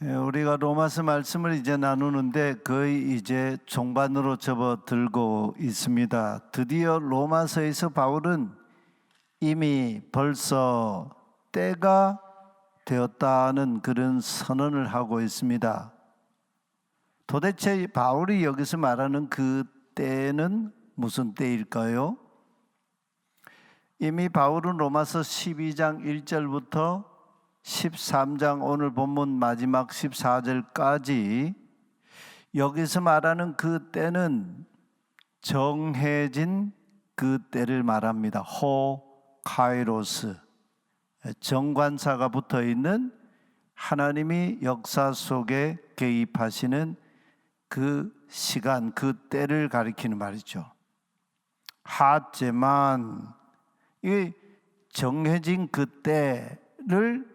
우리가 로마서 말씀을 이제 나누는데 거의 이제 종반으로 접어들고 있습니다. 드디어 로마서에서 바울은 이미 벌써 때가 되었다는 그런 선언을 하고 있습니다. 도대체 바울이 여기서 말하는 그 때는 무슨 때일까요? 이미 바울은 로마서 12장 1절부터 13장 오늘 본문 마지막 14절까지 여기서 말하는 그 때는 정해진 그 때를 말합니다. 호 카이로스, 정관사가 붙어 있는 하나님이 역사 속에 개입하시는 그 시간, 그 때를 가리키는 말이죠. 하지만 이 정해진 그 때를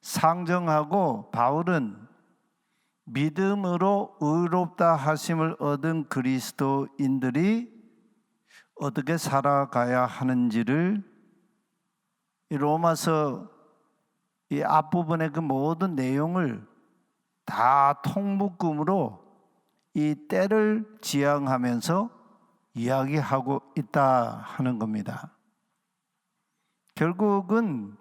상정하고 바울은 믿음으로 의롭다 하심을 얻은 그리스도인들이 어떻게 살아가야 하는지를 이 로마서 이 앞부분의 그 모든 내용을 다 통묶음으로 이 때를 지향하면서 이야기하고 있다 하는 겁니다. 결국은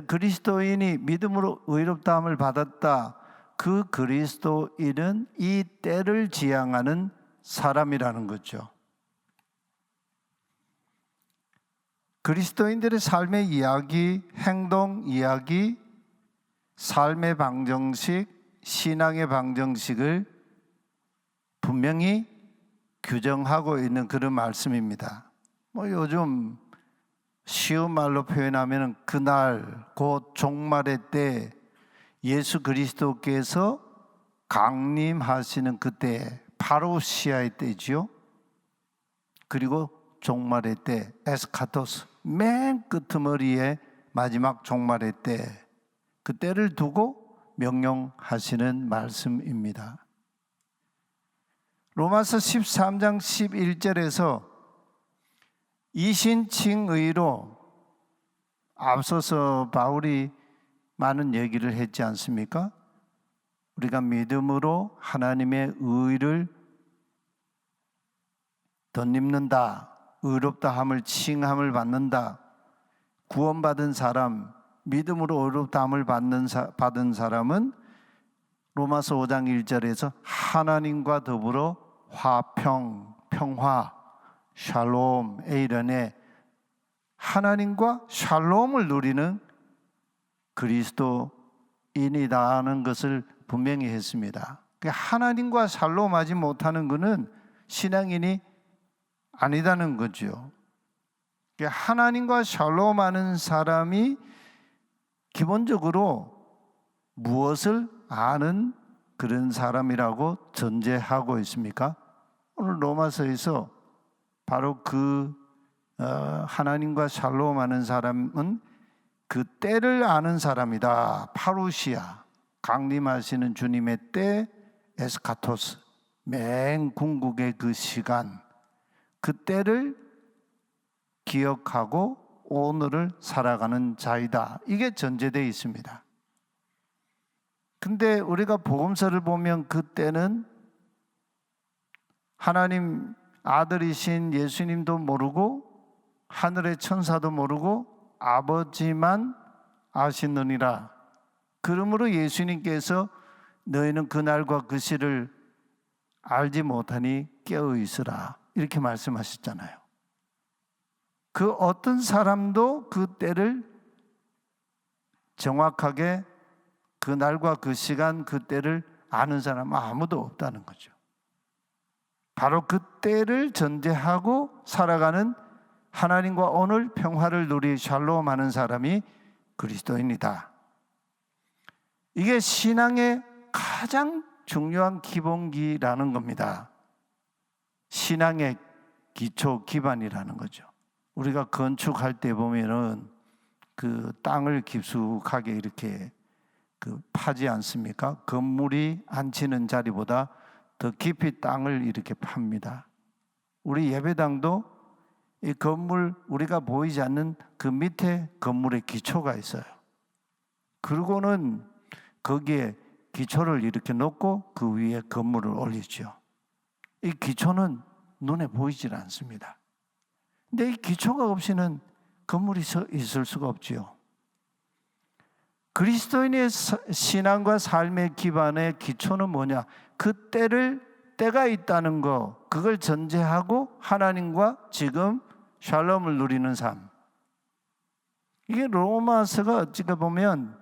그리스도인이 믿음으로 의롭다함을 받았다. 그 그리스도인은 이 때를 지향하는 사람이라는 거죠. 그리스도인들의 삶의 이야기, 행동 이야기, 삶의 방정식, 신앙의 방정식을 분명히 규정하고 있는 그런 말씀입니다. 요즘 쉬운 말로 표현하면 그날 곧 종말의 때 예수 그리스도께서 강림하시는 그때 파루시아의 때지요. 그리고 종말의 때 에스카토스, 맨 끄트머리에 마지막 종말의 때, 그 때를 두고 명령하시는 말씀입니다. 로마서 13장 11절에서 이신칭의로 앞서서 바울이 많은 얘기를 했지 않습니까? 우리가 믿음으로 하나님의 의를 덧입는다, 의롭다함을 칭함을 받는다, 구원받은 사람, 믿음으로 의롭다함을 받은 사람은 로마서 5장 1절에서 하나님과 더불어 화평, 평화, 샬롬, 에이런에 하나님과 샬롬을 누리는 그리스도인이다는 것을 분명히 했습니다. 하나님과 샬롬하지 못하는 것은 신앙인이 아니다는 거죠. 하나님과 샬롬하는 사람이 기본적으로 무엇을 아는 그런 사람이라고 전제하고 있습니까? 오늘 로마서에서 바로 그 하나님과 샬롬하는 사람은 그 때를 아는 사람이다. 파루시아, 강림하시는 주님의 때, 에스카토스, 맨 궁극의 그 시간, 그 때를 기억하고 오늘을 살아가는 자이다. 이게 전제되어 있습니다. 근데 우리가 복음서를 보면 그 때는 하나님 아들이신 예수님도 모르고 하늘의 천사도 모르고 아버지만 아시느니라. 그러므로 예수님께서 너희는 그날과 그 시를 알지 못하니 깨어 있으라 이렇게 말씀하셨잖아요. 그 어떤 사람도 그 때를 정확하게 그 날과 그 시간 그 때를 아는 사람은 아무도 없다는 거죠. 바로 그 때를 전제하고 살아가는 하나님과 오늘 평화를 누리 샬롬하는 사람이 그리스도인이다. 이게 신앙의 가장 중요한 기본기라는 겁니다. 신앙의 기초 기반이라는 거죠. 우리가 건축할 때 보면은 그 땅을 깊숙하게 이렇게 파지 않습니까? 건물이 앉히는 자리보다 더 깊이 땅을 이렇게 팝니다. 우리 예배당도 이 건물 우리가 보이지 않는 그 밑에 건물의 기초가 있어요. 그리고는 거기에 기초를 이렇게 놓고 그 위에 건물을 올리죠. 이 기초는 눈에 보이질 않습니다. 근데 이 기초가 없이는 건물이 있을 수가 없지요. 그리스도인의 신앙과 삶의 기반의 기초는 뭐냐? 그 때가 있다는 거, 그걸 전제하고 하나님과 지금 샬롬을 누리는 삶. 이게 로마서가 어찌가 보면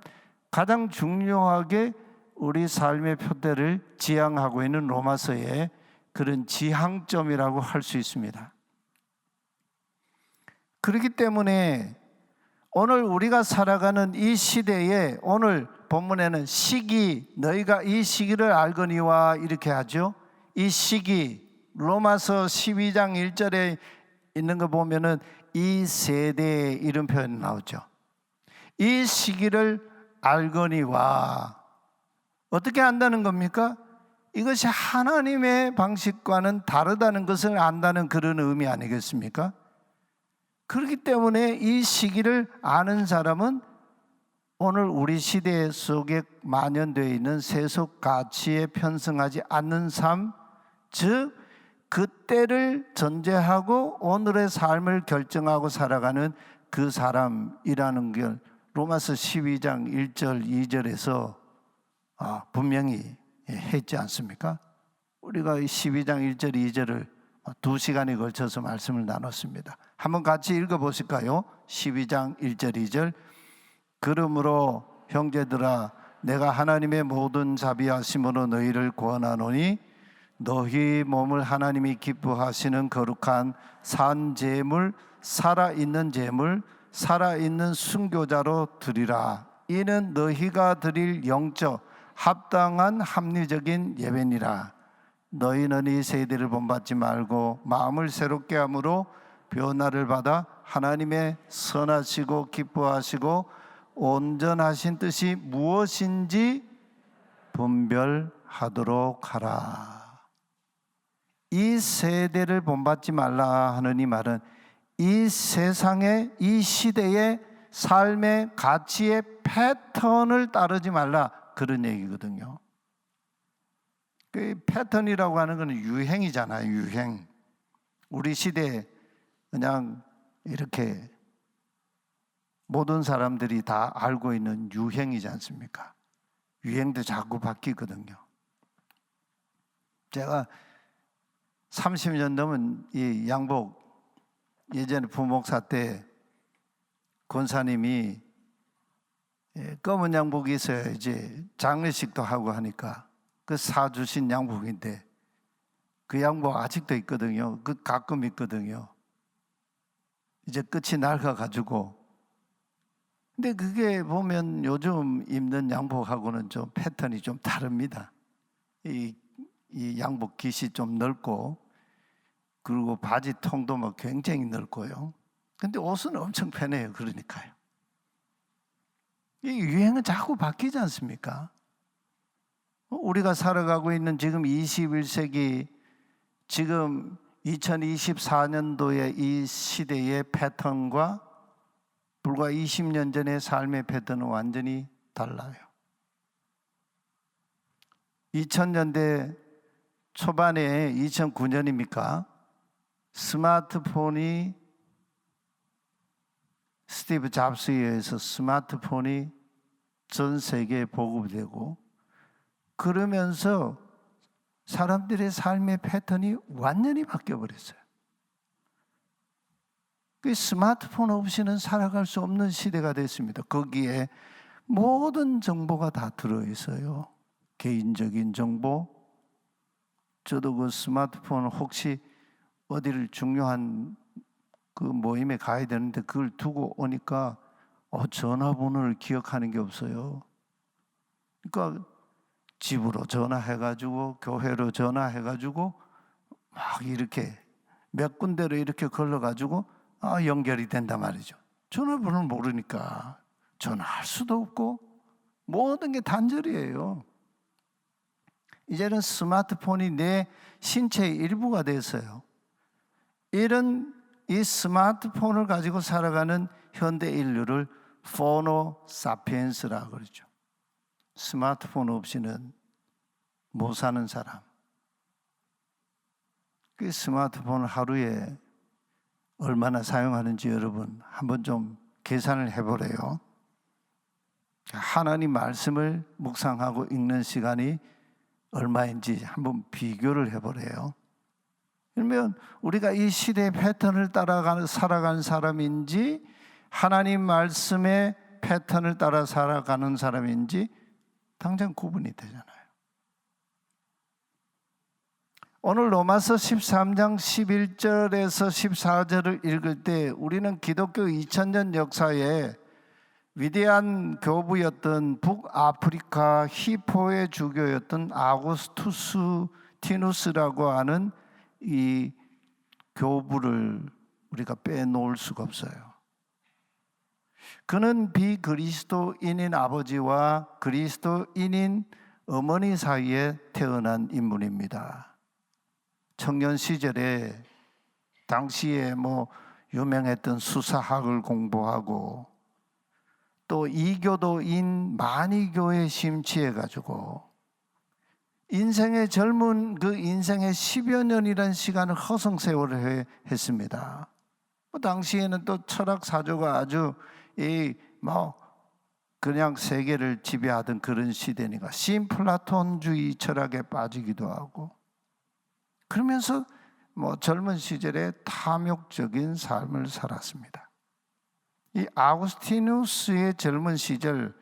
가장 중요하게 우리 삶의 표대를 지향하고 있는 로마서의 그런 지향점이라고 할 수 있습니다. 그렇기 때문에 오늘 우리가 살아가는 이 시대에 오늘 본문에는 시기, 너희가 이 시기를 알거니와 이렇게 하죠. 이 시기, 로마서 12장 1절에 있는 거 보면은 이 세대에 이런 표현이 나오죠. 이 시기를 알거니와, 어떻게 안다는 겁니까? 이것이 하나님의 방식과는 다르다는 것을 안다는 그런 의미 아니겠습니까? 그렇기 때문에 이 시기를 아는 사람은 오늘 우리 시대 속에 만연되어 있는 세속 가치에 편승하지 않는 삶, 즉 그때를 전제하고 오늘의 삶을 결정하고 살아가는 그 사람이라는 걸 로마서 12장 1절 2절에서 분명히 했지 않습니까? 우리가 12장 1절 2절을 2시간에 걸쳐서 말씀을 나눴습니다. 한번 같이 읽어보실까요? 12장 1절 2절. 그러므로 형제들아, 내가 하나님의 모든 자비하심으로 너희를 구원하노니 너희 몸을 하나님이 기뻐하시는 거룩한 산 제물, 살아있는 제물, 살아있는 순교자로 드리라. 이는 너희가 드릴 영적 합당한 합리적인 예배니라. 너희는 이 세대를 본받지 말고 마음을 새롭게 함으로 변화를 받아 하나님의 선하시고 기뻐하시고 온전하신 뜻이 무엇인지 분별하도록 하라. 이 세대를 본받지 말라 하는 이 말은 이 세상의, 이 시대의 삶의 가치의 패턴을 따르지 말라, 그런 얘기거든요. 그 패턴이라고 하는 것은 유행이잖아요. 유행. 우리 시대에 그냥 이렇게 모든 사람들이 다 알고 있는 유행이지 않습니까? 유행도 자꾸 바뀌거든요. 제가 30년 넘은 이 양복, 예전에 부목사 때 권사님이 검은 양복이 있어야 이제 장례식도 하고 하니까 그 사주신 양복인데 그 양복 아직도 있거든요. 그 가끔 있거든요. 이제 끝이 낡아가지고. 근데 그게 보면 요즘 입는 양복하고는 좀 패턴이 좀 다릅니다. 이 양복 깃이 좀 넓고, 그리고 바지 통도 뭐 굉장히 넓고요. 근데 옷은 엄청 편해요. 그러니까요. 이 유행은 자꾸 바뀌지 않습니까? 우리가 살아가고 있는 지금 21세기, 지금 2024년도의 이 시대의 패턴과 불과 20년 전의 삶의 패턴은 완전히 달라요. 2000년대 초반에 2009년입니까? 스마트폰이, 스티브 잡스에 의해서 스마트폰이 전 세계에 보급되고, 그러면서 사람들의 삶의 패턴이 완전히 바뀌어버렸어요. 그 스마트폰 없이는 살아갈 수 없는 시대가 됐습니다. 거기에 모든 정보가 다 들어있어요. 개인적인 정보. 저도 그 스마트폰 혹시 어디를 중요한 그 모임에 가야 되는데 그걸 두고 오니까 전화번호를 기억하는 게 없어요. 그러니까 집으로 전화해가지고 교회로 전화해가지고 막 이렇게 몇 군데로 이렇게 걸러가지고 연결이 된단 말이죠. 전화번호를 모르니까 전화할 수도 없고 모든 게 단절이에요. 이제는 스마트폰이 내 신체의 일부가 됐어요. 이런 이 스마트폰을 가지고 살아가는 현대 인류를 포노 사피엔스라고 그러죠. 스마트폰 없이는 못 사는 사람. 그 스마트폰 하루에 얼마나 사용하는지 여러분 한번 좀 계산을 해보래요. 하나님 말씀을 묵상하고 읽는 시간이 얼마인지 한번 비교를 해보래요. 그러면 우리가 이 시대의 패턴을 따라 살아가는 사람인지 하나님 말씀의 패턴을 따라 살아가는 사람인지 당장 구분이 되잖아요. 오늘 로마서 13장 11절에서 14절을 읽을 때 우리는 기독교 2000년 역사에 위대한 교부였던 북아프리카 히포의 주교였던 아구스티누스라고 하는 이 교부를 우리가 빼놓을 수가 없어요. 그는 비그리스도인인 아버지와 그리스도인인 어머니 사이에 태어난 인물입니다. 청년 시절에 당시에 유명했던 수사학을 공부하고 또 이교도인 만이교에 심취해가지고 인생의 젊은 그 인생의 10여 년이라는 시간을 허송세월을 했습니다. 당시에는 또 철학 사조가 아주 그냥 세계를 지배하던 그런 시대니까 신플라톤주의 철학에 빠지기도 하고 그러면서 젊은 시절에 탐욕적인 삶을 살았습니다. 이 아구스티누스의 젊은 시절은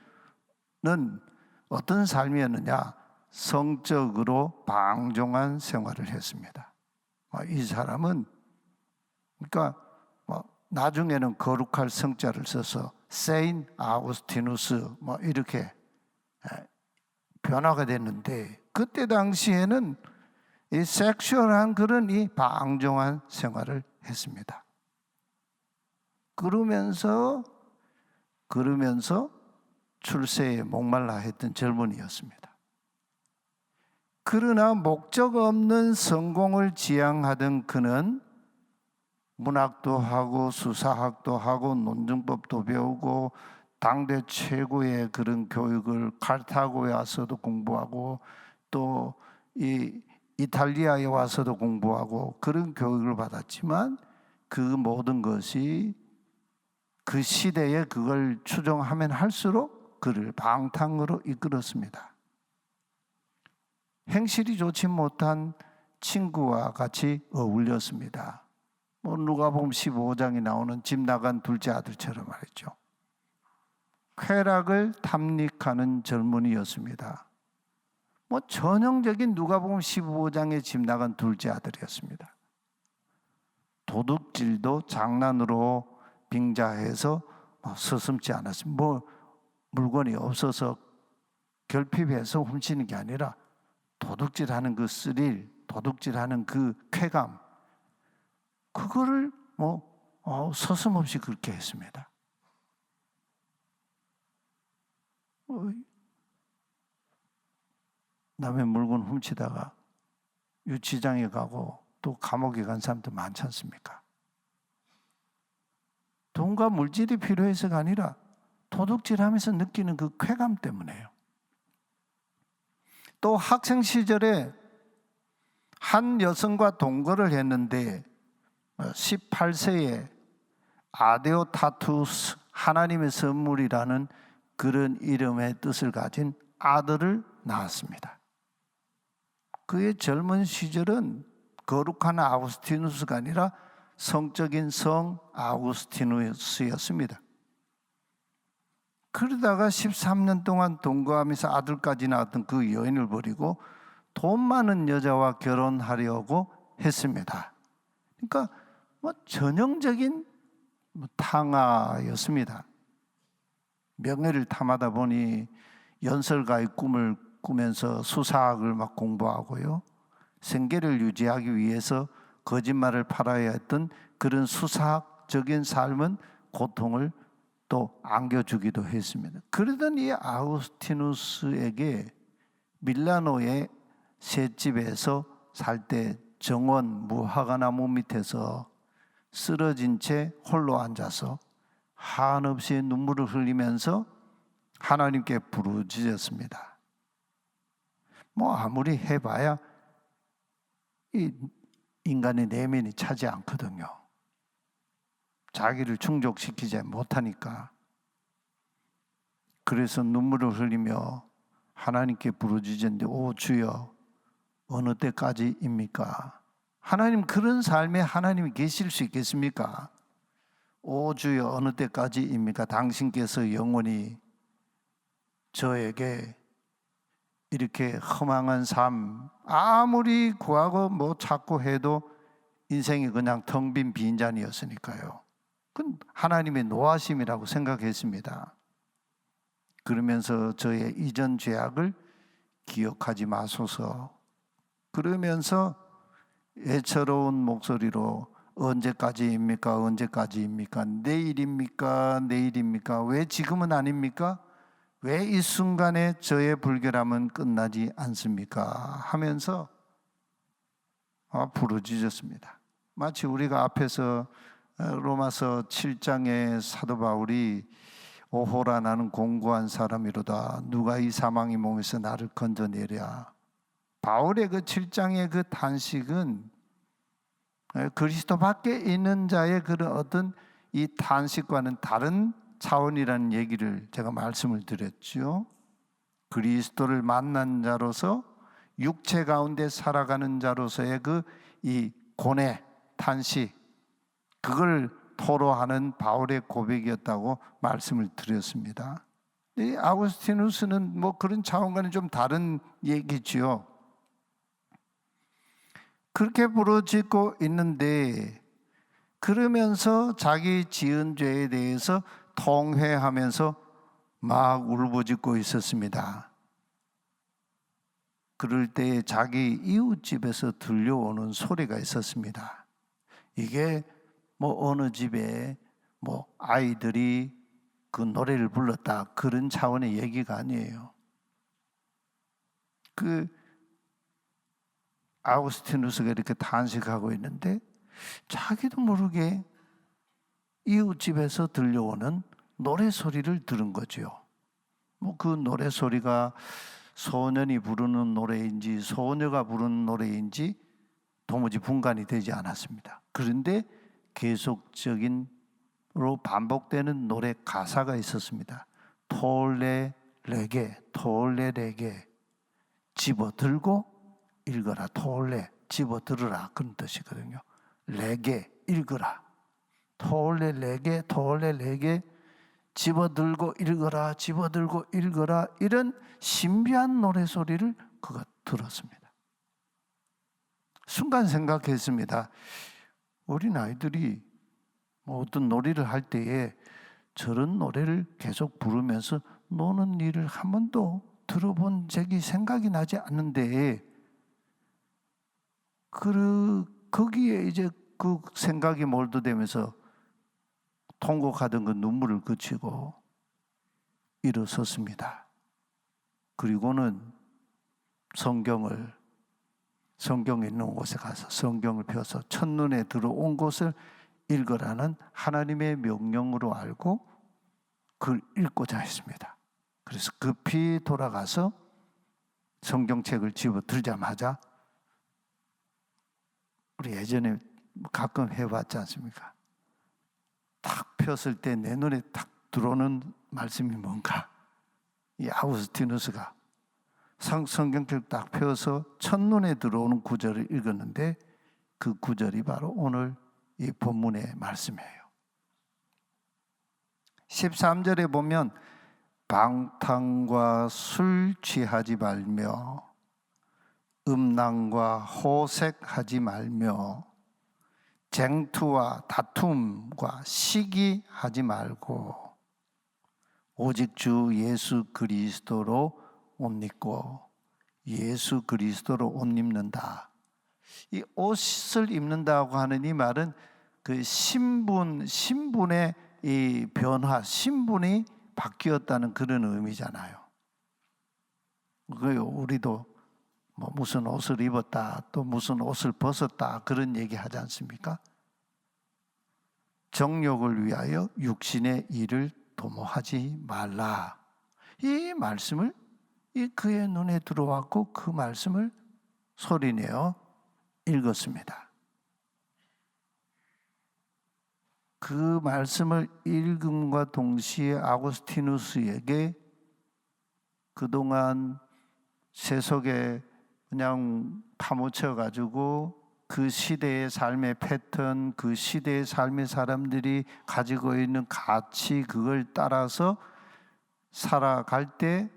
어떤 삶이었느냐? 성적으로 방종한 생활을 했습니다. 이 사람은 그러니까 나중에는 거룩할 성자를 써서 세인 아구스티누스 이렇게 변화가 됐는데 그때 당시에는 이 섹슈얼한 그런 이 방종한 생활을 했습니다. 그러면서 출세에 목말라 했던 젊은이였습니다. 그러나 목적 없는 성공을 지향하던 그는 문학도 하고 수사학도 하고 논증법도 배우고 당대 최고의 그런 교육을 카르타고에 와서도 공부하고 또 이 이탈리아에 와서도 공부하고 그런 교육을 받았지만 그 모든 것이 그 시대에 그걸 추종하면 할수록 그를 방탕으로 이끌었습니다. 행실이 좋지 못한 친구와 같이 어울렸습니다. 누가복음 15장에 나오는 집 나간 둘째 아들처럼 말이죠. 쾌락을 탐닉하는 젊은이였습니다. 전형적인 누가복음 15장의 집 나간 둘째 아들이었습니다. 도둑질도 장난으로 빙자해서 서슴지 않았습니다. 물건이 없어서 결핍해서 훔치는 게 아니라 도둑질하는 그 스릴, 도둑질하는 그 쾌감, 그거를 서슴없이 그렇게 했습니다. 남의 물건 훔치다가 유치장에 가고 또 감옥에 간 사람도 많지 않습니까? 돈과 물질이 필요해서가 아니라 도둑질하면서 느끼는 그 쾌감 때문에요. 또 학생 시절에 한 여성과 동거를 했는데 18세에 아데오타투스 하나님의 선물이라는 그런 이름의 뜻을 가진 아들을 낳았습니다. 그의 젊은 시절은 거룩한 아구스티누스가 아니라 성적인 성 아구스티누스였습니다. 그러다가 13년 동안 동거하면서 아들까지 낳았던 그 여인을 버리고 돈 많은 여자와 결혼하려고 했습니다. 그러니까 전형적인 탕아였습니다. 명예를 탐하다 보니 연설가의 꿈을 꾸면서 수사학을 막 공부하고요. 생계를 유지하기 위해서 거짓말을 팔아야 했던 그런 수사학적인 삶은 고통을 또 안겨주기도 했습니다. 그러던 이 아우구스티누스에게 밀라노의 셋집에서 살 때 정원 무화과나무 밑에서 쓰러진 채 홀로 앉아서 한없이 눈물을 흘리면서 하나님께 부르짖었습니다. 뭐 아무리 해봐야 이 인간의 내면이 차지 않거든요. 자기를 충족시키지 못하니까. 그래서 눈물을 흘리며 하나님께 부르짖었는데, 오 주여 어느 때까지입니까? 하나님, 그런 삶에 하나님이 계실 수 있겠습니까? 오 주여 어느 때까지입니까? 당신께서 영원히 저에게 이렇게 허망한 삶, 아무리 구하고 뭐 찾고 해도 인생이 그냥 텅 빈 빈잔이었으니까요. 그건 하나님의 노하심이라고 생각했습니다. 그러면서 저의 이전 죄악을 기억하지 마소서. 그러면서 애처로운 목소리로 언제까지입니까? 언제까지입니까? 내일입니까? 내일입니까? 왜 지금은 아닙니까? 왜 이 순간에 저의 불결함은 끝나지 않습니까? 하면서 부르짖었습니다. 마치 우리가 앞에서 로마서 7장의 사도 바울이 오호라 나는 공고한 사람이로다 누가 이 사망의 몸에서 나를 건져내랴. 바울의 그 7장의 그 탄식은 그리스도 밖에 있는 자의 그런 어떤 이 탄식과는 다른 차원이라는 얘기를 제가 말씀을 드렸죠. 그리스도를 만난 자로서 육체 가운데 살아가는 자로서의 그 이 고뇌, 탄식, 그걸 토로하는 바울의 고백이었다고 말씀을 드렸습니다. 이 아우구스티누스는 뭐 그런 차원과는 좀 다른 얘기지요. 그렇게 부르짖고 있는데, 그러면서 자기 지은 죄에 대해서 통회하면서 막 울부짖고 있었습니다. 그럴 때 자기 이웃집에서 들려오는 소리가 있었습니다. 이게 뭐 어느 집에 뭐 아이들이 그 노래를 불렀다, 그런 차원의 얘기가 아니에요. 그 아우구스티누스가 이렇게 탄식하고 있는데 자기도 모르게 이웃집에서 들려오는 노래 소리를 들은 거죠. 뭐 그 노래 소리가 소년이 부르는 노래인지 소녀가 부르는 노래인지 도무지 분간이 되지 않았습니다. 그런데 계속적인 반복되는 노래 가사가 있었습니다. 톨레 레게, 톨레 레게, 집어들고 읽어라. 톨레, 집어들으라, 그런 뜻이거든요. 레게, 읽어라. 톨레 레게, 톨레 레게, 집어들고 읽어라, 집어들고 읽어라. 이런 신비한 노래소리를 그가 들었습니다. 순간 생각했습니다. 어린 아이들이 어떤 놀이를 할 때에 저런 노래를 계속 부르면서 노는 일을 한 번도 들어본 적이 생각이 나지 않는데, 거기에 이제 그 생각이 몰두되면서 통곡하던 그 눈물을 그치고 일어섰습니다. 그리고는 성경에 있는 곳에 가서 성경을 펴서 첫눈에 들어온 것을 읽으라는 하나님의 명령으로 알고 그걸 읽고자 했습니다. 그래서 급히 돌아가서 성경책을 집어들자마자, 우리 예전에 가끔 해봤지 않습니까? 탁 폈을 때 내 눈에 탁 들어오는 말씀이 뭔가, 이 아우구스티누스가 성경책 딱 펴서 첫눈에 들어오는 구절을 읽었는데, 그 구절이 바로 오늘 이 본문의 말씀이에요. 13절에 보면 방탕과 술 취하지 말며 음란과 호색하지 말며 쟁투와 다툼과 시기하지 말고 오직 주 예수 그리스도로 옷 입고, 예수 그리스도로 옷 입는다. 이 옷을 입는다고 하는 이 말은 그 신분의 이 변화, 신분이 바뀌었다는 그런 의미잖아요. 우리도 뭐 무슨 옷을 입었다, 또 무슨 옷을 벗었다, 그런 얘기 하지 않습니까? 정욕을 위하여 육신의 일을 도모하지 말라. 이 말씀을 그의 눈에 들어왔고 그 말씀을 소리내어 읽었습니다. 그 말씀을 읽음과 동시에 아구스티누스에게 그동안 세속에 그냥 파묻혀가지고 그 시대의 삶의 패턴, 그 시대의 삶의 사람들이 가지고 있는 가치, 그걸 따라서 살아갈 때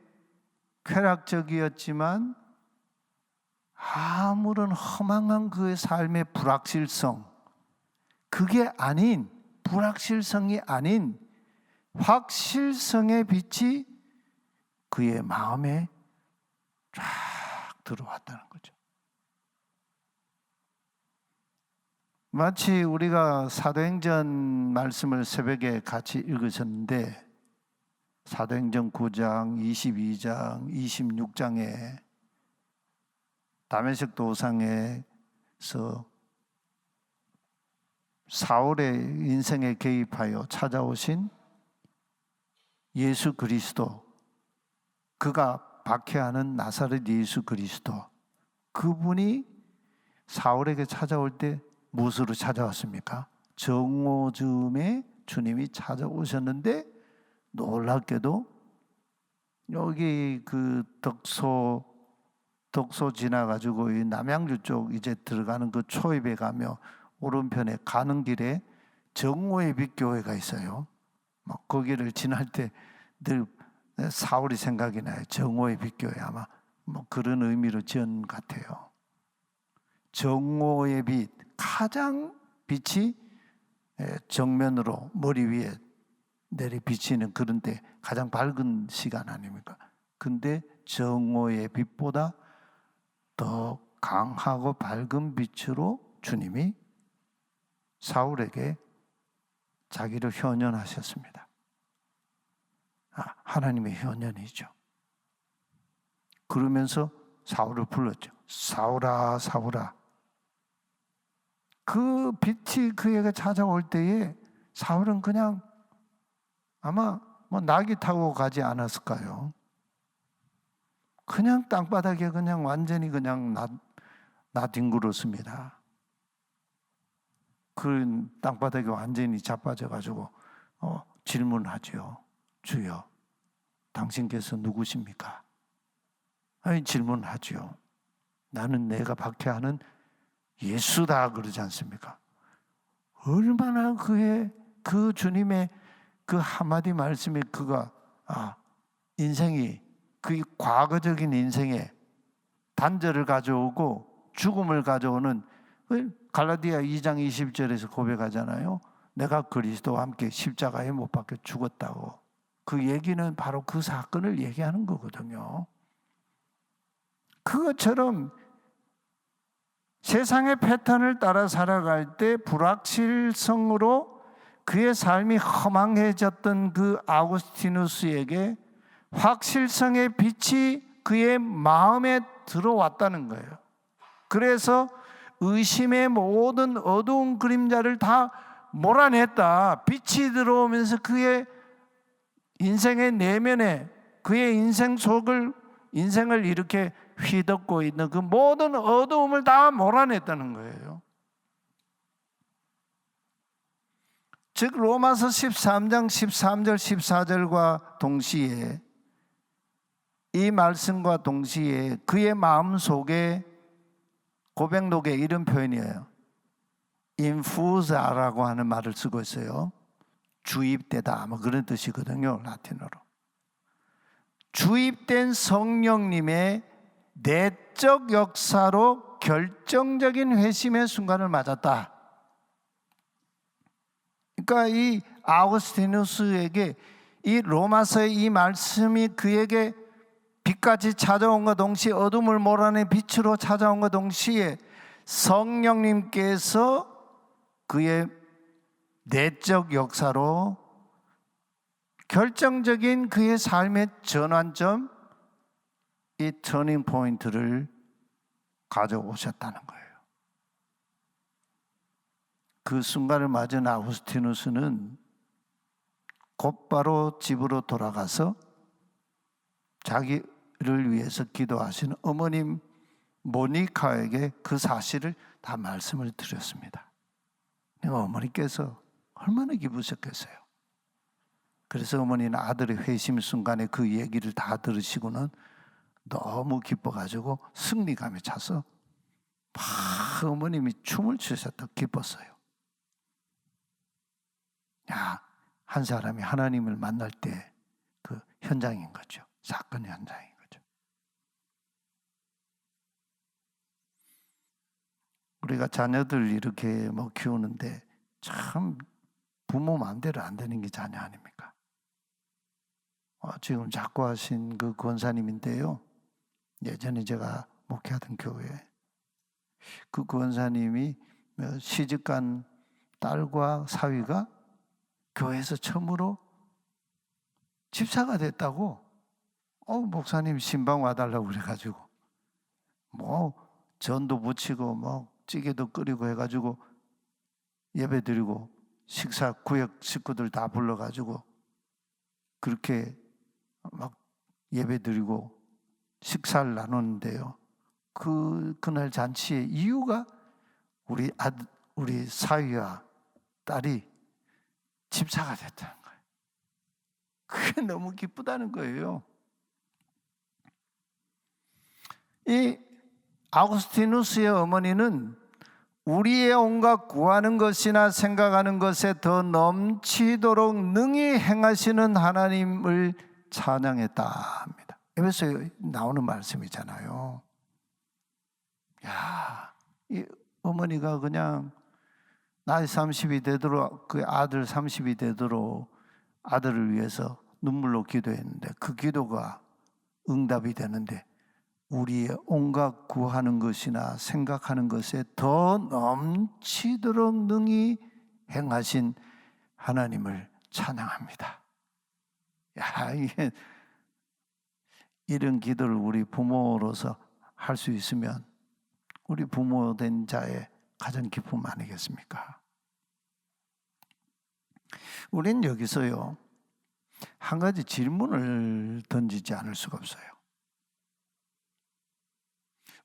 쾌락적이었지만 아무런 허망한 그의 삶의 불확실성, 그게 아닌, 불확실성이 아닌 확실성의 빛이 그의 마음에 쫙 들어왔다는 거죠. 마치 우리가 사도행전 말씀을 새벽에 같이 읽으셨는데 사도행전 9장, 22장, 26장에 다메섹 도상에서 사울의 인생에 개입하여 찾아오신 예수 그리스도, 그가 박해하는 나사렛 예수 그리스도, 그분이 사울에게 찾아올 때 무엇으로 찾아왔습니까? 정오즈음에 주님이 찾아오셨는데 놀랍게도 여기 그 덕소 지나가지고 이 남양주 쪽 이제 들어가는 그 초입에 가며 오른편에 가는 길에 정오의 빛 교회가 있어요. 거기를 지날 때 늘 사울이 생각이 나요. 정오의 빛 교회, 아마 그런 의미로 지은 것 같아요. 정오의 빛, 가장 빛이 정면으로 머리 위에 내리 비치는 그런 때 가장 밝은 시간 아닙니까? 근데 정오의 빛보다 더 강하고 밝은 빛으로 주님이 사울에게 자기를 현현하셨습니다. 하나님의 현현이죠. 그러면서 사울을 불렀죠. 사울아, 사울아. 그 빛이 그에게 찾아올 때에 사울은 그냥 아마 낙이 타고 가지 않았을까요? 그냥 땅바닥에 그냥 완전히 그냥 나뒹굴었습니다. 그 땅바닥에 완전히 자빠져가지고 질문하죠. 주여, 당신께서 누구십니까? 아니, 질문하죠. 나는 내가 박해하는 예수다 그러지 않습니까? 얼마나 그 주님의 그 한마디 말씀에 그가 인생이 그 과거적인 인생에 단절을 가져오고 죽음을 가져오는 갈라디아 2장 20절에서 고백하잖아요. 내가 그리스도와 함께 십자가에 못 박혀 죽었다고. 그 얘기는 바로 그 사건을 얘기하는 거거든요. 그것처럼 세상의 패턴을 따라 살아갈 때 불확실성으로 그의 삶이 허망해졌던 그 아구스티누스에게 확실성의 빛이 그의 마음에 들어왔다는 거예요. 그래서 의심의 모든 어두운 그림자를 다 몰아냈다. 빛이 들어오면서 그의 인생의 내면에, 그의 인생을 이렇게 휘덮고 있는 그 모든 어두움을 다 몰아냈다는 거예요. 즉 로마서 13장 13절 14절과 동시에, 이 말씀과 동시에 그의 마음속에 고백록에 이런 표현이에요. 인푸자라고 하는 말을 쓰고 있어요. 주입되다, 뭐 그런 뜻이거든요, 라틴어로. 주입된 성령님의 내적 역사로 결정적인 회심의 순간을 맞았다. 그러니까 이 아우구스티누스에게 이 로마서의 이 말씀이 그에게 빛같이 찾아온과 동시에 어둠을 몰아내 빛으로 찾아온과 동시에 성령님께서 그의 내적 역사로 결정적인 그의 삶의 전환점, 이 터닝 포인트를 가져오셨다는 거예요. 그 순간을 맞은 아구스티누스는 곧바로 집으로 돌아가서 자기를 위해서 기도하시는 어머님 모니카에게 그 사실을 다 말씀을 드렸습니다. 어머니께서 얼마나 기쁘셨겠어요. 그래서 어머니는 아들의 회심 순간에 그 얘기를 다 들으시고는 너무 기뻐가지고 승리감에 차서 막 어머님이 춤을 추셨다 기뻤어요. 야, 한 사람이 하나님을 만날 때 그 현장인 거죠. 사건 현장인 거죠. 우리가 자녀들 이렇게 뭐 키우는데 참 부모 마음대로 안 되는 게 자녀 아닙니까? 지금 작고하신 그 권사님인데요. 예전에 제가 목회하던 교회에 그 권사님이 시집간 딸과 사위가 교회에서 처음으로 집사가 됐다고. 목사님 신방 와달라고 그래가지고 뭐 전도 부치고 뭐 찌개도 끓이고 해가지고 예배 드리고 식사 구역 식구들 다 불러가지고 그렇게 막 예배 드리고 식사를 나눴는데요. 그날 잔치의 이유가 우리 사위와 딸이 집사가 됐다는 거예요. 그게 너무 기쁘다는 거예요. 이 아우구스티누스의 어머니는 우리의 온갖 구하는 것이나 생각하는 것에 더 넘치도록 능히 행하시는 하나님을 찬양했다 합니다. 에베소에 나오는 말씀이잖아요. 야, 이 어머니가 그냥 나이 30이 되도록 그 아들 30이 되도록 아들을 위해서 눈물로 기도했는데 그 기도가 응답이 되는데 우리의 온갖 구하는 것이나 생각하는 것에 더 넘치도록 능히 행하신 하나님을 찬양합니다. 야, 이게 이런 기도를 우리 부모로서 할 수 있으면 우리 부모 된 자의 가장 기쁨 아니겠습니까? 우린 여기서요 한 가지 질문을 던지지 않을 수가 없어요.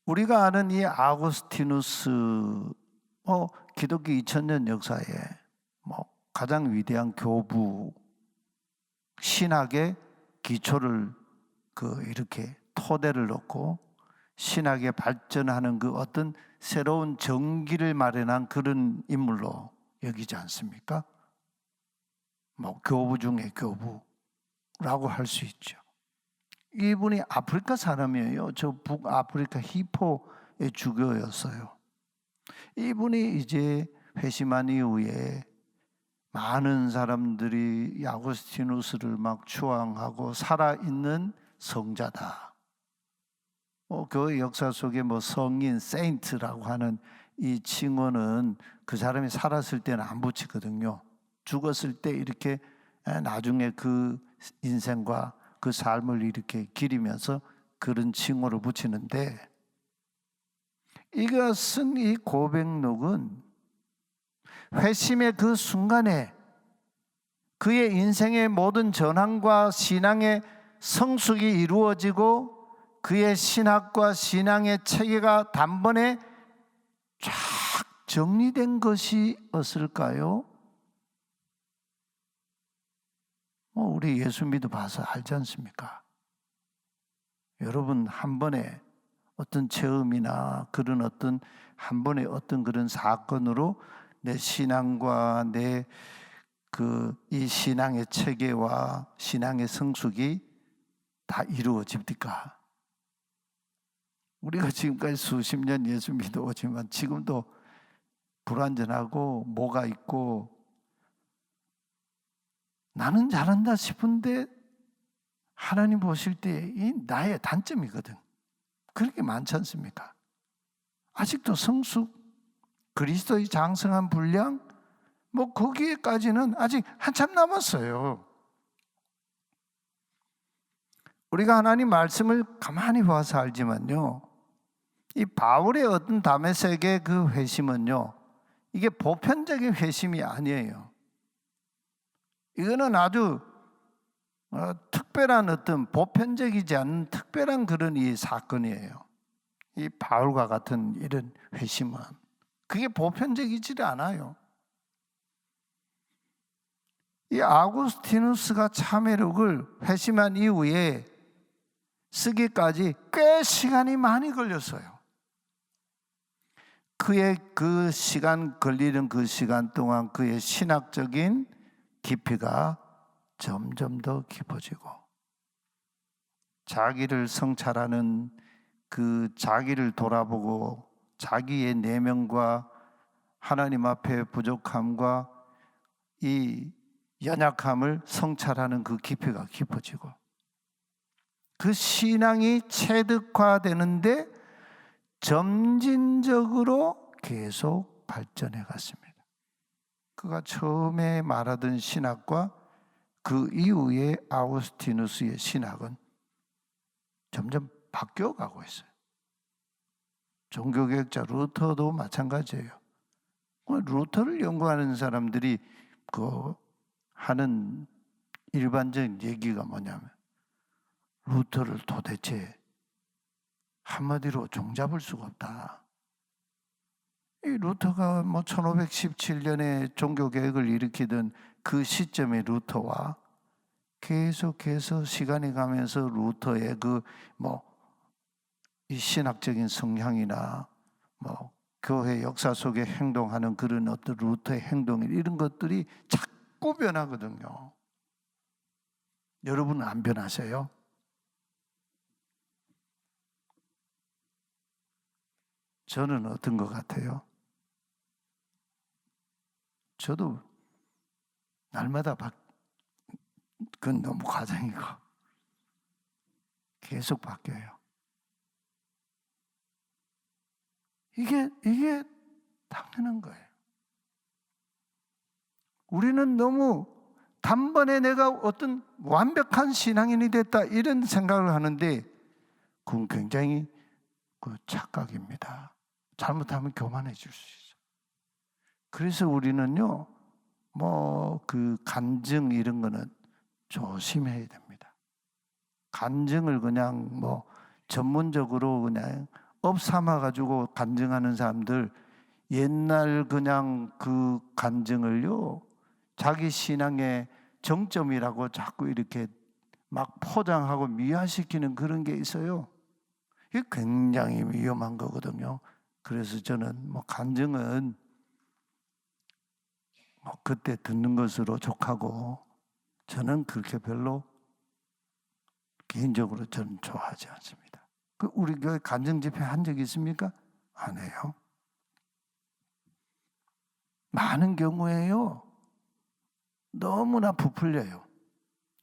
우리가 아는 이 아구스티누스 기독교 2000년 역사에 가장 위대한 교부 신학의 기초를 이렇게 토대를 놓고 신학에 발전하는 그 어떤 새로운 정기를 마련한 그런 인물로 여기지 않습니까? 교부 중에 교부라고 할 수 있죠. 이분이 아프리카 사람이에요. 저 북아프리카 히포의 주교였어요. 이분이 이제 회심한 이후에 많은 사람들이 아구스티누스를 막 추앙하고 살아있는 성자다. 그 역사 속에 성인, 세인트라고 하는 이 칭호는 그 사람이 살았을 때는 안 붙이거든요. 죽었을 때 이렇게 나중에 그 인생과 그 삶을 이렇게 기리면서 그런 칭호를 붙이는데 이가 쓴 이 고백록은 회심의 그 순간에 그의 인생의 모든 전환과 신앙의 성숙이 이루어지고 그의 신학과 신앙의 체계가 단번에 쫙 정리된 것이었을까요? 우리 예수 믿어봐서 알지 않습니까? 여러분 한 번에 어떤 체험이나 그런 어떤 한 번의 어떤 그런 사건으로 내 신앙과 내 이 신앙의 체계와 신앙의 성숙이 다 이루어집니까? 우리가 지금까지 수십 년 예수 믿어오지만 지금도 불완전하고 뭐가 있고 나는 잘한다 싶은데 하나님 보실 때 이 나의 단점이거든. 그렇게 많지 않습니까? 아직도 성숙, 그리스도의 장성한 분량, 거기에까지는 아직 한참 남았어요. 우리가 하나님 말씀을 가만히 봐서 알지만요, 이 바울의 어떤 다메섹의 그 회심은요, 이게 보편적인 회심이 아니에요. 이거는 아주 특별한 어떤 보편적이지 않은 특별한 그런 이 사건이에요. 이 바울과 같은 이런 회심은 그게 보편적이지 않아요. 이 아구스티누스가 참회록을 회심한 이후에 쓰기까지 꽤 시간이 많이 걸렸어요. 그의 그 시간 걸리는 그 시간 동안 그의 신학적인 깊이가 점점 더 깊어지고 자기를 성찰하는 그 자기를 돌아보고 자기의 내면과 하나님 앞에 부족함과 이 연약함을 성찰하는 그 깊이가 깊어지고 그 신앙이 체득화되는데 점진적으로 계속 발전해 갔습니다. 그가 처음에 말하던 신학과 그 이후에 아우구스티누스의 신학은 점점 바뀌어가고 있어요. 종교개혁자 루터도 마찬가지예요. 루터를 연구하는 사람들이 그 하는 일반적인 얘기가 뭐냐면 루터를 도대체 한마디로 종잡을 수가 없다. 이 루터가 1517년에 종교개혁을 일으키던 그 시점의 루터와 계속해서 시간이 가면서 루터의 이 신학적인 성향이나 교회 역사 속에 행동하는 그런 어떤 루터의 행동 이런 것들이 자꾸 변하거든요. 여러분은 안 변하세요? 저는 어떤 것 같아요? 저도 날마다 그건 너무 과장이고 계속 바뀌어요. 이게 당연한 거예요. 우리는 너무 단번에 내가 어떤 완벽한 신앙인이 됐다 이런 생각을 하는데 그건 굉장히 착각입니다. 잘못하면 교만해질 수 있어요. 그래서 우리는요, 그 간증 이런 거는 조심해야 됩니다. 간증을 그냥 전문적으로 그냥 업삼아가지고 간증하는 사람들 옛날 그냥 그 간증을요, 자기 신앙의 정점이라고 자꾸 이렇게 막 포장하고 미화시키는 그런 게 있어요. 이게 굉장히 위험한 거거든요. 그래서 저는 간증은 그때 듣는 것으로 족하고 저는 그렇게 별로 개인적으로 저는 좋아하지 않습니다. 우리 교회 간증 집회 한 적 있습니까? 안 해요. 많은 경우에요 너무나 부풀려요.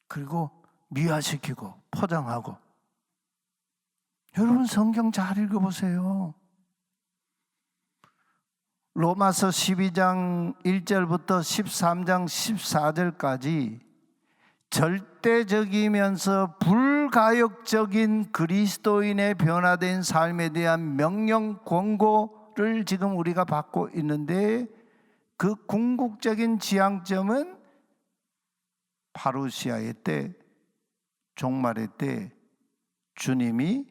그리고 미화시키고 포장하고. 여러분 성경 잘 읽어보세요. 로마서 12장 1절부터 13장 14절까지 절대적이면서 불가역적인 그리스도인의 변화된 삶에 대한 명령 권고를 지금 우리가 받고 있는데 그 궁극적인 지향점은 파루시아의 때, 종말의 때 주님이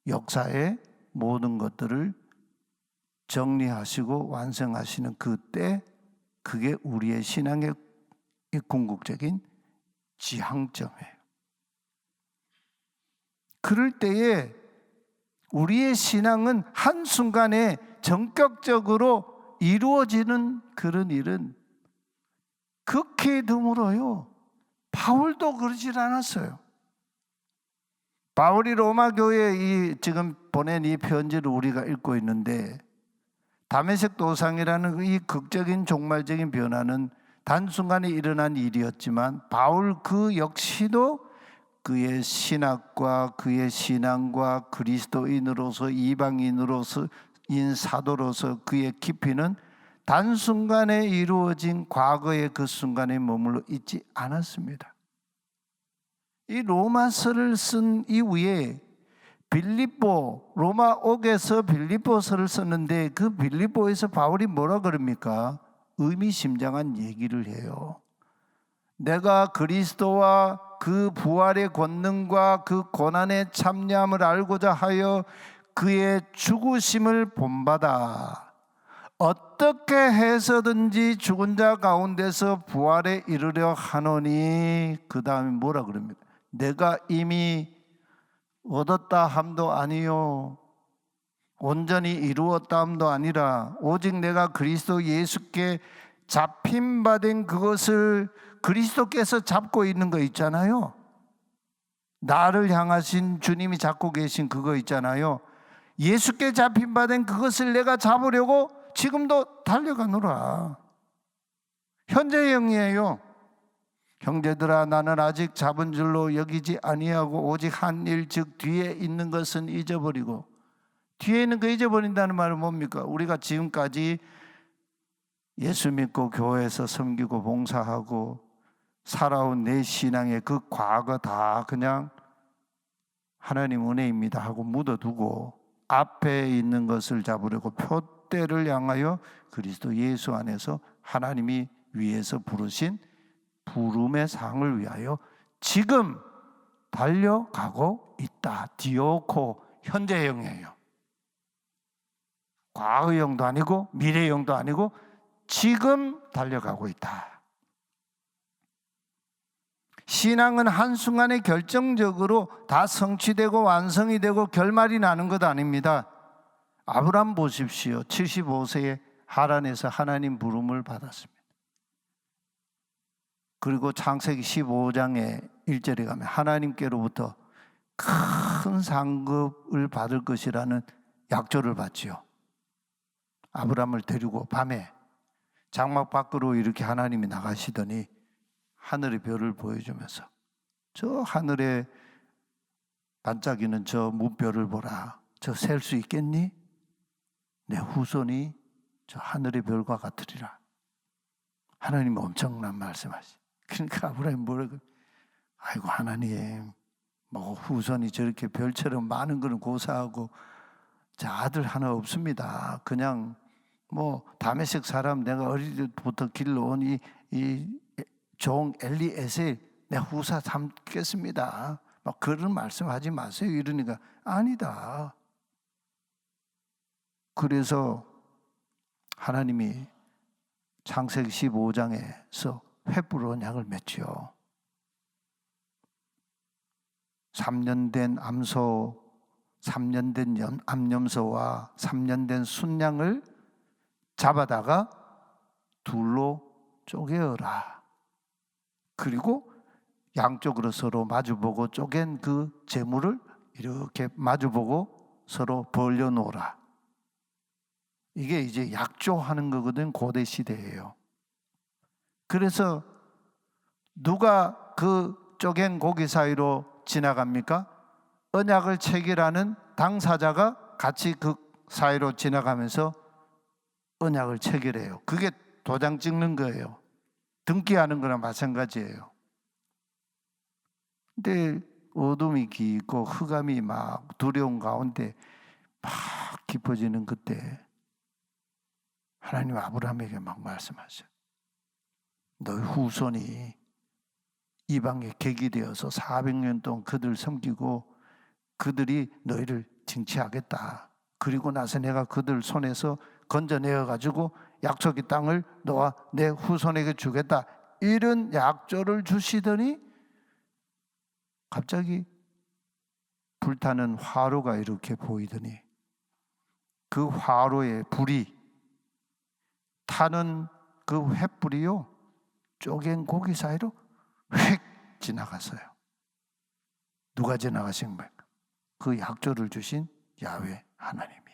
역사의 모든 것들을 정리하시고 완성하시는 그때 그게 우리의 신앙의 궁극적인 지향점이에요. 그럴 때에 우리의 신앙은 한순간에 전격적으로 이루어지는 그런 일은 극히 드물어요. 바울도 그러질 않았어요. 바울이 로마 교회에 지금 보낸 이 편지를 우리가 읽고 있는데 다메섹 도상이라는 이 극적인 종말적인 변화는 단순간에 일어난 일이었지만 바울 그 역시도 그의 신학과 그의 신앙과 그리스도인으로서 이방인으로서 사도로서 그의 깊이는 단순간에 이루어진 과거의 그 순간에 머물러 있지 않았습니다. 이 로마서를 쓴 이후에 로마 옥에서 빌립보서를 썼는데 그 빌립보에서 바울이 뭐라 그럽니까? 의미심장한 얘기를 해요. 내가 그리스도와 그 부활의 권능과 그 고난의 참여함을 알고자 하여 그의 죽으심을 본받아 어떻게 해서든지 죽은 자 가운데서 부활에 이르려 하노니. 그 다음에 뭐라 그럽니까? 내가 이미 얻었다 함도 아니요 온전히 이루었다 함도 아니라 오직 내가 그리스도 예수께 잡힌 바 된 그것을, 그리스도께서 잡고 있는 거 있잖아요. 나를 향하신 주님이 잡고 계신 그거 있잖아요. 예수께 잡힌 바 된 그것을 내가 잡으려고 지금도 달려가노라. 현재형이에요. 형제들아, 나는 아직 잡은 줄로 여기지 아니하고 오직 한 일, 즉 뒤에 있는 것은 잊어버리고. 뒤에 있는 거 잊어버린다는 말은 뭡니까? 우리가 지금까지 예수 믿고 교회에서 섬기고 봉사하고 살아온 내 신앙의 그 과거 다 그냥 하나님 은혜입니다 하고 묻어두고 앞에 있는 것을 잡으려고 표대를 향하여 그리스도 예수 안에서 하나님이 위에서 부르신 부름의 상을 위하여 지금 달려가고 있다. 디오코, 현재형이에요. 과거형도 아니고 미래형도 아니고 지금 달려가고 있다. 신앙은 한순간에 결정적으로 다 성취되고 완성이 되고 결말이 나는 것 아닙니다. 아브람 보십시오. 75세에 하란에서 하나님 부름을 받았습니다. 그리고 창세기 15장에 1절에 가면 하나님께로부터 큰 상급을 받을 것이라는 약조를 받지요. 아브람을 데리고 밤에 장막 밖으로 이렇게 하나님이 나가시더니 하늘의 별을 보여주면서 저 하늘에 반짝이는 저 무별을 보라. 저 셀 수 있겠니? 내 후손이 저 하늘의 별과 같으리라. 하나님이 엄청난 말씀하시. 그러니까 아브라함이 뭐라고? 아이고 하나님, 뭐 후손이 저렇게 별처럼 많은 거는 고사하고 자 아들 하나 없습니다. 그냥 뭐 다메섹 사람 내가 어릴 때부터 길러온 이 종 엘리에셀 내 후사 삼겠습니다. 막 그런 말씀하지 마세요. 이러니까 아니다. 그래서 하나님이 창세기 15장에서 횃불 언약을 맺지요. 3년 된 암소, 3년 된 암염소와 3년 된 순양을 잡아다가 둘로 쪼개어라. 그리고 양쪽으로 서로 마주보고 쪼갠 그 재물을 이렇게 마주보고 서로 벌려놓으라. 이게 이제 약조하는 거거든. 고대 시대예요. 그래서 누가 그 쪼갠 고기 사이로 지나갑니까? 언약을 체결하는 당사자가 같이 그 사이로 지나가면서 언약을 체결해요. 그게 도장 찍는 거예요. 등기하는 거랑 마찬가지예요. 근데 어둠이 깊고 흑암이 막 두려운 가운데 막 깊어지는 그때 하나님 아브라함에게 막 말씀하셔요. 너희 후손이 이방에 객이 되어서 400년 동안 그들을 섬기고 그들이 너희를 징치하겠다. 그리고 나서 내가 그들 손에서 건져내어 가지고 약속의 땅을 너와 내 후손에게 주겠다. 이런 약조를 주시더니 갑자기 불타는 화로가 이렇게 보이더니 그 화로의 불이 타는 그 횃불이요 쪼갠 고기 사이로 휙 지나갔어요. 누가 지나가신 거예요? 그 약조를 주신 야훼 하나님이.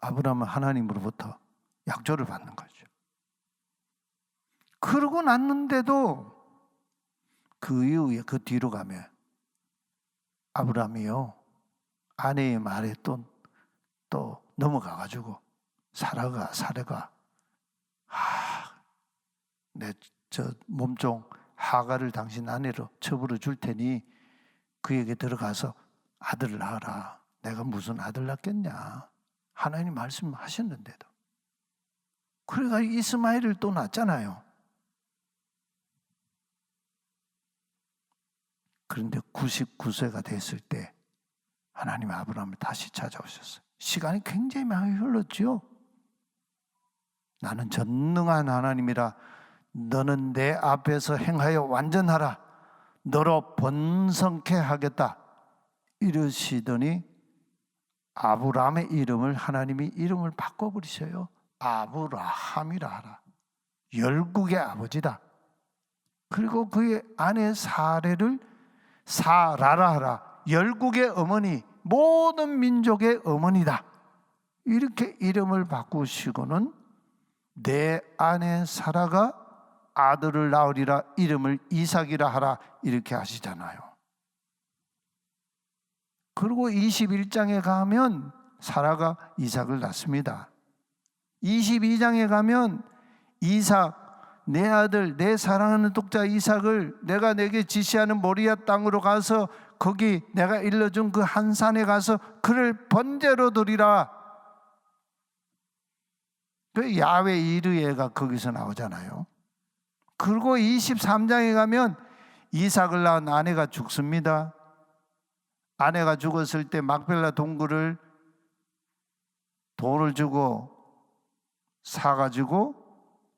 아브라함은 하나님으로부터 약조를 받는 거죠. 그러고 났는데도 그 이후에 그 뒤로 가면 아브라함이요 아내의 말에 또 넘어가가지고 사라가 내 저 몸종 하가를 당신 아내로 처부러 줄 테니 그에게 들어가서 아들을 낳아라. 내가 무슨 아들 낳겠냐. 하나님 말씀하셨는데도. 그래가 이스마엘을 또 낳잖아요. 그런데 99세가 됐을 때 하나님 아브라함을 다시 찾아오셨어요. 시간이 굉장히 많이 흘렀죠. 나는 전능한 하나님이라 너는 내 앞에서 행하여 완전하라. 너로 번성케 하겠다. 이러시더니 아브라함의 이름을 하나님이 이름을 바꿔버리셔요. 아브라함이라 하라. 열국의 아버지다. 그리고 그의 아내 사례를 사라라 하라. 열국의 어머니, 모든 민족의 어머니다. 이렇게 이름을 바꾸시고는 내 아내 사라가 아들을 낳으리라 이름을 이삭이라 하라 이렇게 하시잖아요. 그리고 21장에 가면 사라가 이삭을 낳습니다. 22장에 가면 이삭, 내 아들, 내 사랑하는 독자 이삭을 내가 내게 지시하는 모리아 땅으로 가서 거기 내가 일러준 그 한 산에 가서 그를 번제로 드리라. 그 야훼 이르예가 거기서 나오잖아요. 그리고 23장에 가면 이삭을 낳은 아내가 죽습니다. 아내가 죽었을 때 막벨라 동굴을 돈을 주고 사가지고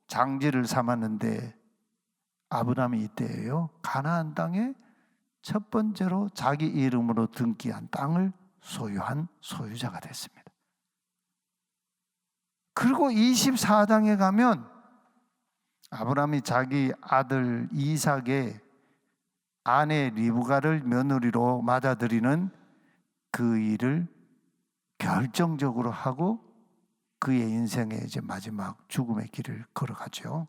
장지를 삼았는데 아브라함이 이때예요. 가나안 땅에 첫 번째로 자기 이름으로 등기한 땅을 소유한 소유자가 됐습니다. 그리고 24장에 가면 아브라함이 자기 아들 이삭의 아내 리브가를 며느리로 맞아들이는 그 일을 결정적으로 하고 그의 인생의 이제 마지막 죽음의 길을 걸어가죠.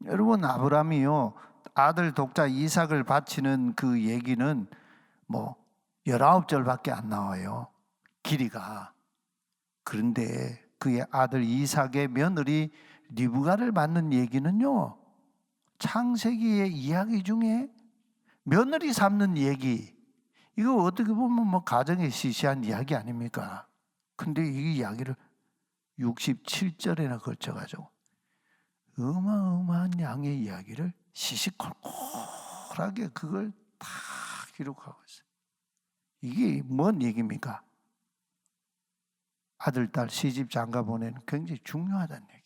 여러분, 아브라함이요 아들 독자 이삭을 바치는 그 얘기는 뭐 19절밖에 안 나와요. 길이가. 그런데 그의 아들 이삭의 며느리 리브가를 받는 얘기는요, 창세기의 이야기 중에 며느리 삼는 얘기, 이거 어떻게 보면 뭐 가정에 시시한 이야기 아닙니까? 근데 이 이야기를 67절에나 걸쳐가지고 어마어마한 양의 이야기를 시시콜콜하게 그걸 다 기록하고 있어요. 이게 뭔 얘기입니까? 아들, 딸 시집 장가 보내는 굉장히 중요하다는 얘기예요.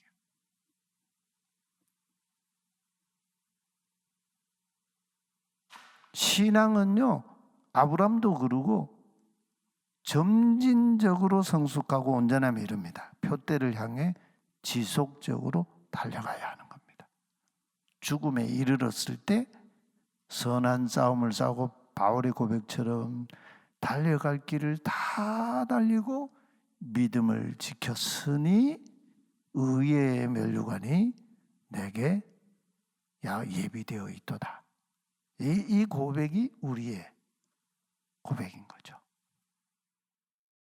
신앙은요, 아브람도 그러고 점진적으로 성숙하고 온전함에 이릅니다. 표대를 향해 지속적으로 달려가야 하는 겁니다. 죽음에 이르렀을 때 선한 싸움을 싸우고 바울의 고백처럼 달려갈 길을 다 달리고 믿음을 지켰으니 의의 면류관이 내게 예비되어 있도다. 이 고백이 우리의 고백인 거죠.